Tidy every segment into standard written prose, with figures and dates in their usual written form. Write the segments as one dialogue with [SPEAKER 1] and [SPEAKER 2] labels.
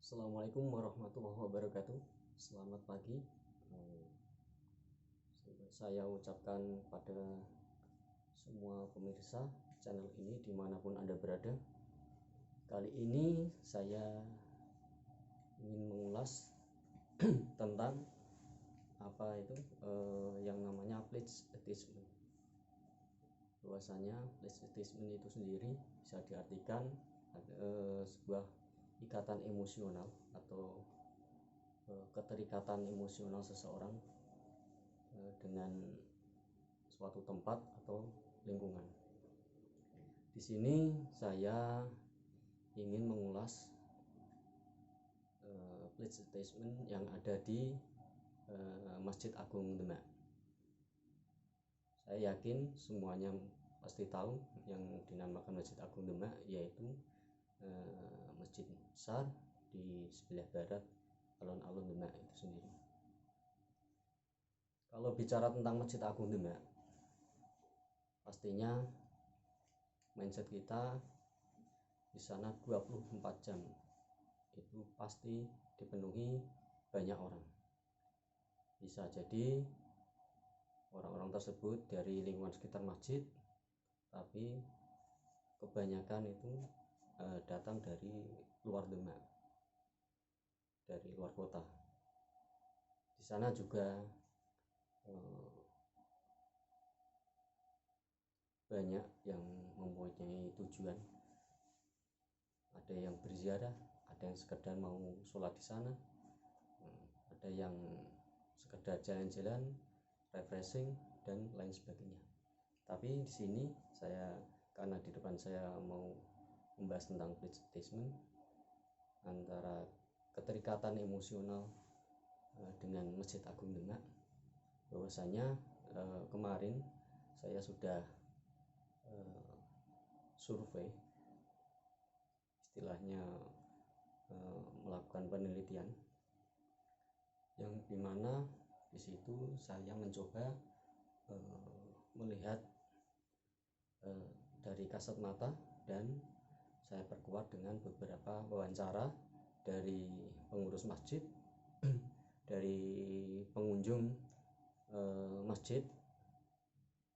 [SPEAKER 1] Assalamualaikum warahmatullahi wabarakatuh. Selamat pagi. Saya ucapkan pada semua pemirsa channel ini dimanapun Anda berada. Kali ini saya ingin mengulas tentang apa itu yang namanya pledge attachment. Bahwasanya pledge attachment itu sendiri bisa diartikan sebuah ikatan emosional atau keterikatan emosional seseorang dengan suatu tempat atau lingkungan. Di sini saya ingin mengulas pledge attachment yang ada di Masjid Agung Demak. Saya yakin semuanya pasti tahu yang dinamakan Masjid Agung Demak, yaitu masjid besar di sebelah barat alun-alun Demak itu sendiri. Kalau bicara tentang Masjid Agung Demak, pastinya mindset kita di sana 24 jam itu pasti dipenuhi banyak orang. Bisa jadi orang-orang tersebut dari lingkungan sekitar masjid, tapi kebanyakan itu datang dari luar Demak, dari luar kota. Di sana juga banyak yang mempunyai tujuan. Ada yang berziarah, ada yang sekedar mau sholat di sana, ada yang sekedar jalan-jalan, refreshing dan lain sebagainya. Tapi di sini karena di depan saya mau membahas tentang pledge attachment, antara keterikatan emosional dengan Masjid Agung Demak. Bahwasanya kemarin saya sudah survei, istilahnya melakukan penelitian, yang dimana di situ saya mencoba melihat dari kasat mata, dan saya perkuat dengan beberapa wawancara dari pengurus masjid, dari pengunjung masjid,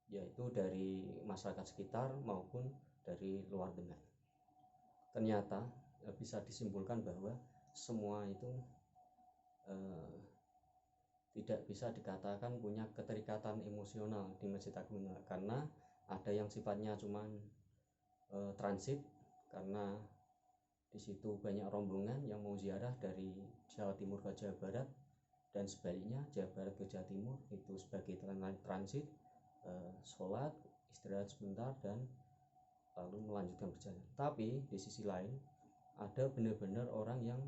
[SPEAKER 1] yaitu dari masyarakat sekitar maupun dari luar Demak. Ternyata bisa disimpulkan bahwa semua itu tidak bisa dikatakan punya keterikatan emosional di Masjid Agung Demak, karena ada yang sifatnya cuman transit, karena di situ banyak rombongan yang mau ziarah dari Jawa Timur ke Jawa Barat dan sebaliknya, Jawa Barat ke Jawa Timur, itu sebagai transit, sholat, istirahat sebentar dan lalu melanjutkan perjalanan. Tapi di sisi lain ada benar-benar orang yang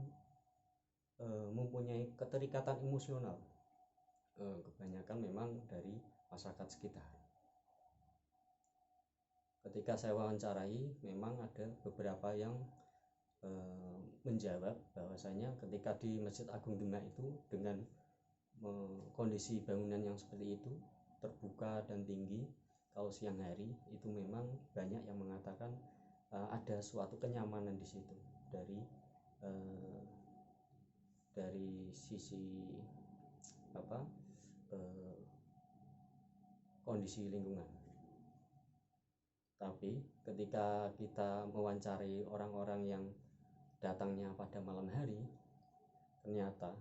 [SPEAKER 1] mempunyai keterikatan emosional, kebanyakan memang dari masyarakat sekitar. Ketika saya wawancarai, memang ada beberapa yang menjawab bahwasanya ketika di Masjid Agung Demak itu dengan kondisi bangunan yang seperti itu, terbuka dan tinggi, kalau siang hari itu memang banyak yang mengatakan ada suatu kenyamanan di situ dari sisi kondisi lingkungan. Tapi ketika kita mewawancari orang-orang yang datangnya pada malam hari, ternyata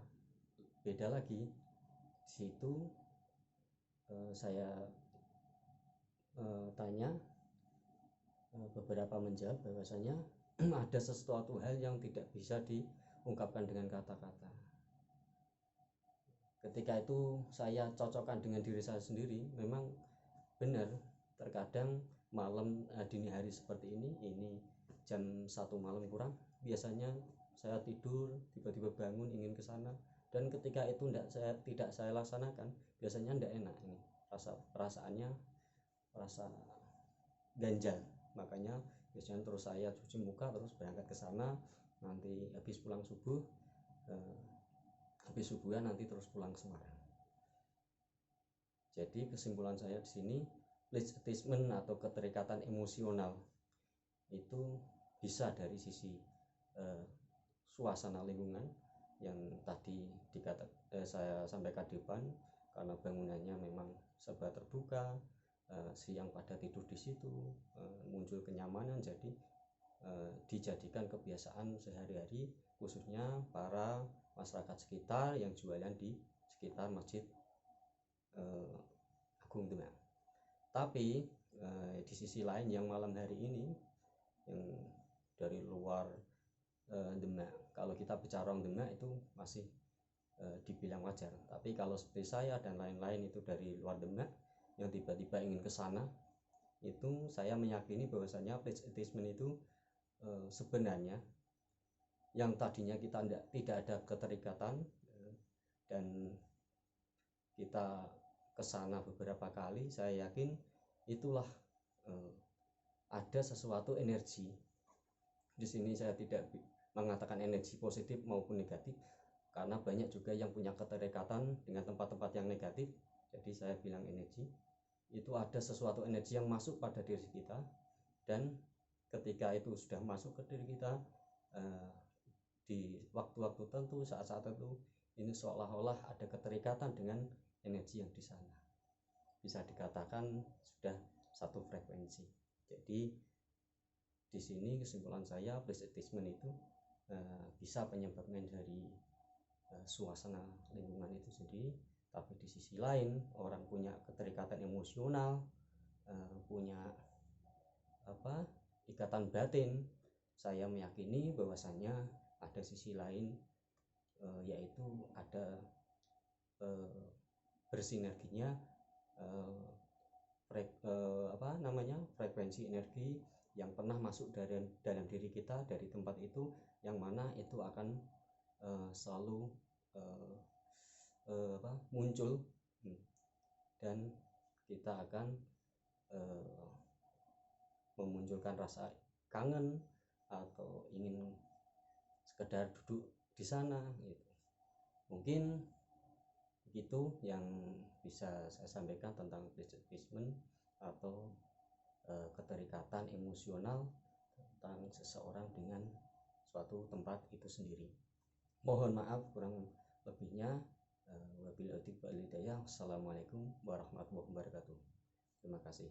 [SPEAKER 1] beda lagi. Di situ saya tanya, beberapa menjawab bahwasanya ada sesuatu hal yang tidak bisa diungkapkan dengan kata-kata. Ketika itu saya cocokkan dengan diri saya sendiri, memang benar, terkadang malam dini hari seperti ini jam 1 malam kurang, biasanya saya tidur tiba-tiba bangun ingin ke sana, dan ketika itu tidak saya laksanakan, biasanya tidak enak, ini perasaannya rasa ganjal. Makanya biasanya terus saya cuci muka terus berangkat ke sana, nanti habis pulang subuh, habis subuhan nanti terus pulang ke Semarang. Jadi kesimpulan saya di sini, pledge attachment atau keterikatan emosional itu bisa dari sisi suasana lingkungan yang tadi saya sampaikan di depan, karena bangunannya memang serba terbuka, siang pada tidur di situ, muncul kenyamanan, jadi dijadikan kebiasaan sehari-hari, khususnya para masyarakat sekitar yang jualan di sekitar Masjid Agung Demak. Tapi di sisi lain yang malam hari ini yang dari luar Demak, kalau kita bicara orang Demak itu masih dibilang wajar, tapi kalau seperti saya dan lain-lain itu dari luar Demak yang tiba-tiba ingin ke sana, itu saya meyakini bahwasanya place attachment itu sebenarnya yang tadinya kita tidak ada keterikatan, dan kita ke sana beberapa kali, saya yakin itulah ada sesuatu energi. Di sini saya tidak mengatakan energi positif maupun negatif, karena banyak juga yang punya keterikatan dengan tempat-tempat yang negatif. Jadi saya bilang energi itu ada sesuatu energi yang masuk pada diri kita, dan ketika itu sudah masuk ke diri kita di waktu-waktu tertentu, saat-saat tertentu, ini seolah-olah ada keterikatan dengan energi yang di sana. Bisa dikatakan sudah satu frekuensi. Jadi di sini kesimpulan saya, place attachment itu bisa penyebabnya dari suasana lingkungan itu sendiri. Tapi di sisi lain, orang punya keterikatan emosional, punya ikatan batin, saya meyakini bahwasanya ada sisi lain, yaitu ada bersinerginya frekuensi energi yang pernah masuk dalam diri kita dari tempat itu, yang mana itu akan selalu muncul, dan kita akan memunculkan rasa kangen atau ingin sekedar duduk di sana gitu. Mungkin begitu yang bisa saya sampaikan tentang place attachment atau keterikatan emosional tentang seseorang dengan suatu tempat itu sendiri. Mohon maaf kurang lebihnya. Wabillahi taufiq wal hidayah. Assalamualaikum warahmatullahi wabarakatuh. Terima kasih.